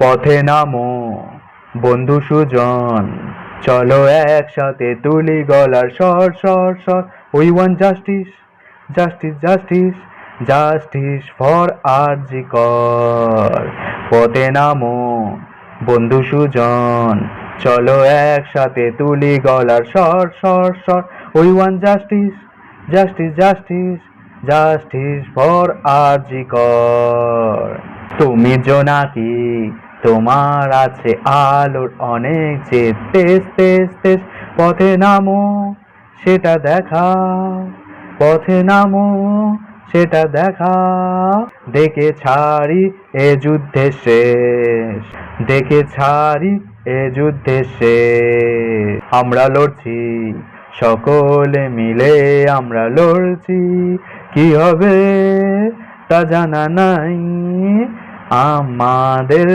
পথে নামো বন্ধু সুজন, চলো একসাথে তুলি গলার স্বর স্বর স্বর। We want justice, justice justice, justice for RG Kar. পথে নামো বন্ধু সুজন, চলো একসাথে তুলি গলার স্বর স্বর স্বর। We want justice, justice justice, justice for RG Kar. তুমি জোনাকি, তোমার আছে আলোর অনেক যে তেজ তেজ তেজ। পথে নামো সেটা দেখা, পথে নামো সেটা দেখা। দেখে ছাড়ি এ যুদ্ধে শেষ, দেখে ছাড়ি এ যুদ্ধে শেষ। আমরা লড়ছি সকলে মিলে, আমরা লড়ছি, কি হবে তা জানা নাই আমাদের।